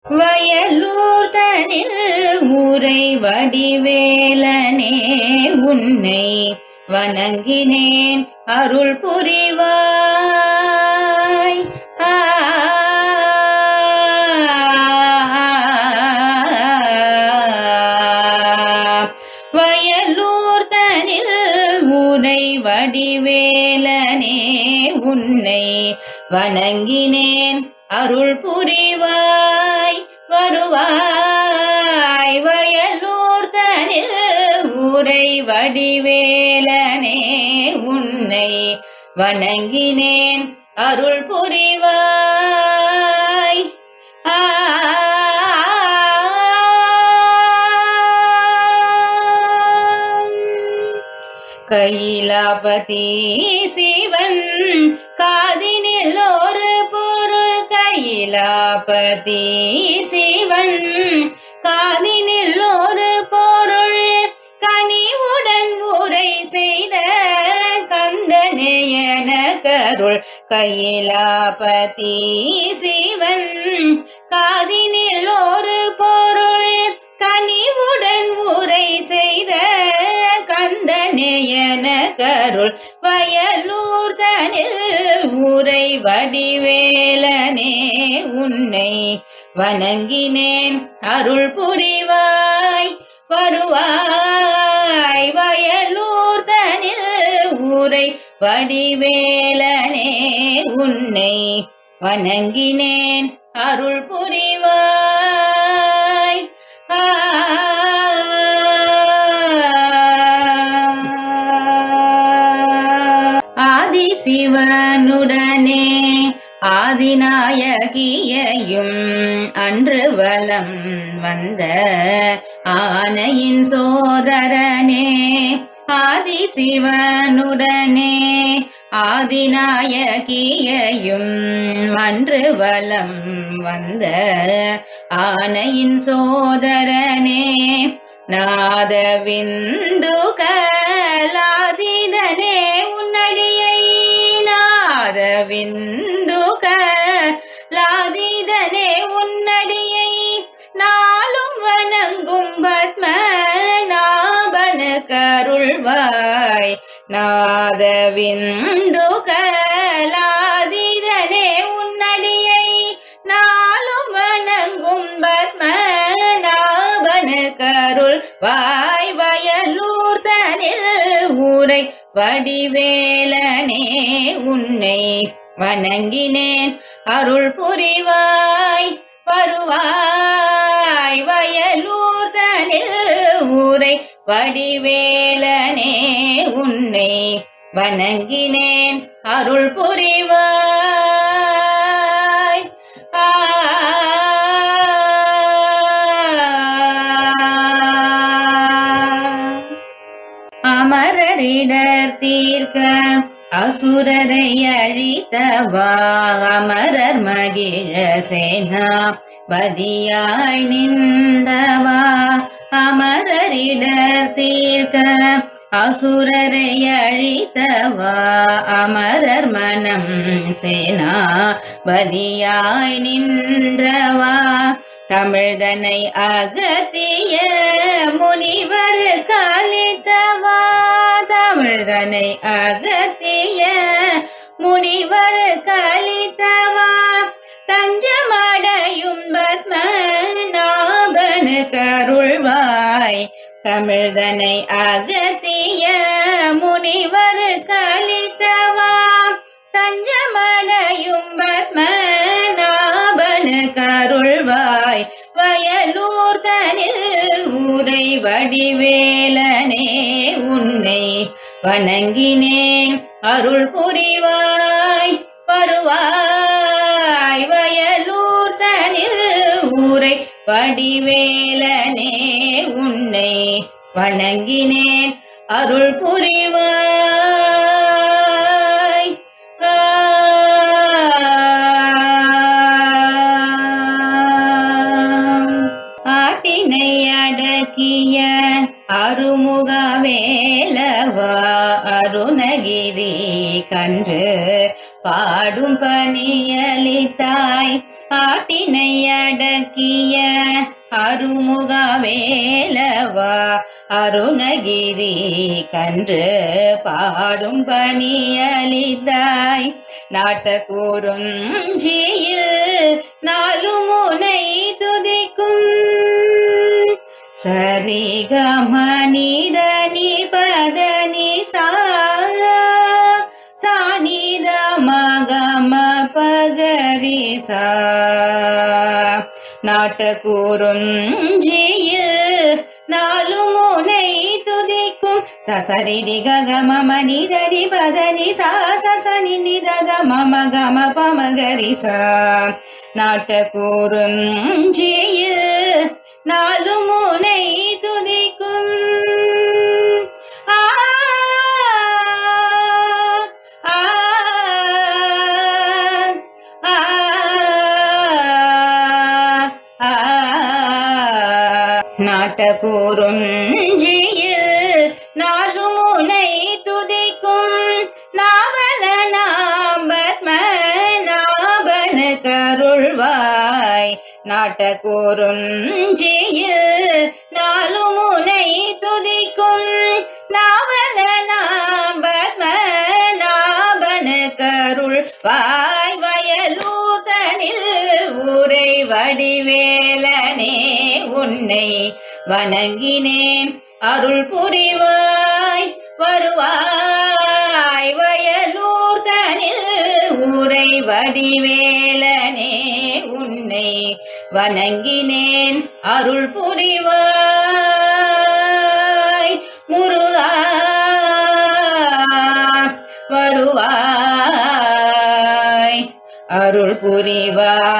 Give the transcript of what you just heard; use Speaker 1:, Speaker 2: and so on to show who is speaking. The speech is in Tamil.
Speaker 1: வயலூர் தனில் ஊரை வடிவேலனே உன்னை வணங்கினேன் அருள் புரிவாய். வயலூர் தனில் ஊரை வடிவேலனே உன்னை வணங்கினேன் அருள் புரிவாய். வருவாய் வயலூர் தனில் ஊரை வடிவேலனே உன்னை வணங்கினேன் அருள் புரிவாய். கையிலாபதி சிவன் காதினில் ஒரு பொருள். கையிலாபதி சிவன் காதினில் ஒரு பொருள். கனிவுடன் உரை செய்த கந்தனே எனக்கருள். கையிலாபதி சிவன் காதினில் ஒரு பொருள். கனிவுடன் உரை செய்த கந்தனே எனக்கருள். வயலூர் தனில் ஊரை வடிவேலனே உன்னை வணங்கினேன் அருள் புரிவாய். வருவாய் வயலூர் தனில் ஊரை வடிவேலனே உன்னை வணங்கினேன் அருள் புரிவாய். ஆதி சிவனுடனே ஆதிநாயகியையும் அன்று வலம் வந்த ஆனையின் சோதரனே. ஆதி சிவனுடனே ஆதிநாயகியையும் அன்று வலம் வந்த ஆனையின் சோதரனே. நாதவிந்து கலாதிதனே உன்னடியை. நாதவிந்து கலாதிதனே உன்னடியை நாளும் வணங்கும் பத்மநாபன கருள்வாய். நாதவிந்து கலாதிதனே உன்னடியை நாளும் வணங்கும் பத்மநாபன கருள்வாய். வயலூர் தனில் ஊரை வடிவேலனே உன்னை வணங்கினேன் அருள் புரிவாய். வருவாய் வயலூர் தனில் ஊரை வடிவேலனே உன்னை வணங்கினேன் அருள் புரிவாய். அமரரிடர் தீர்க்க அசுரரை அழித்தவா. அமரர் மகிழ சேனா பதியாய் நின்றவா. அமரரிடர் தீர்க்க அசுரரை அழித்தவா. அமரர் மனம் சேனா பதியாய் நின்றவா. தமிழ்தனை அகத்திய முனிவர் காலித்தவா. தமிழ்தனை அகத்திய முனிவர் காலித்தவா. தஞ்சமடையும் பத்மநாபன கருள்வாய். தமிழ்தனை அகத்திய முனிவர் காலித்தவா. தஞ்சமடையும் பத்மநாபன கருள்வாய். வயலூர் தனில் ஊரை வடிவேலனே உன்னை வணங்கினேன் அருள் புரிவாய். வருவாய் வயலூர் தனில் ஊரை வடிவேலனே உன்னை வணங்கினேன் அருள் புரிவாய். ஆட்டினை அடக்கிய அருமுக வேலவா. அருணகிரி கன்று பாடும் பணியளித்தாய் ஆட்டினை அடக்கிய அருமுகவேலவா அருணகிரி கன்று பாடும் பணியளித்தாய் நாட்டக்கூறும் ஜீயில் நாலு முனை துதிக்கும் சரிகமனித நிபதனி சானித மகம பகரிசா நாட்டக்கூறும் ஜீயில் நாலு முனை துதிக்கும் சசரிதி ககம மனிதனி பதனி சாசனி நிதத மம கம பமகரிசா நாட்டக்கூறும் ஜீயில் நாலு முனை துதிக்கும் நாட்டக்கூறும் ஜீயில் நாலு முனை துதிக்கும் நாவல நாபத்மநாபன கருள்வாய் நாட்டக்கூறும் ஜீயில் நாலு முனை துதிக்கும் நாவல நாபத்மநாபன கருள்வாய் வயலூதனில் ஊரை வடிவேலனே உன்னை வணங்கினேன் அருள் புரிவாய் வருவாய் வயலூர்தனில் ஊரை வடிவேலனே உன்னை வணங்கினேன் அருள் புரிவாய் முருகா வருவாய் அருள் புரிவாய்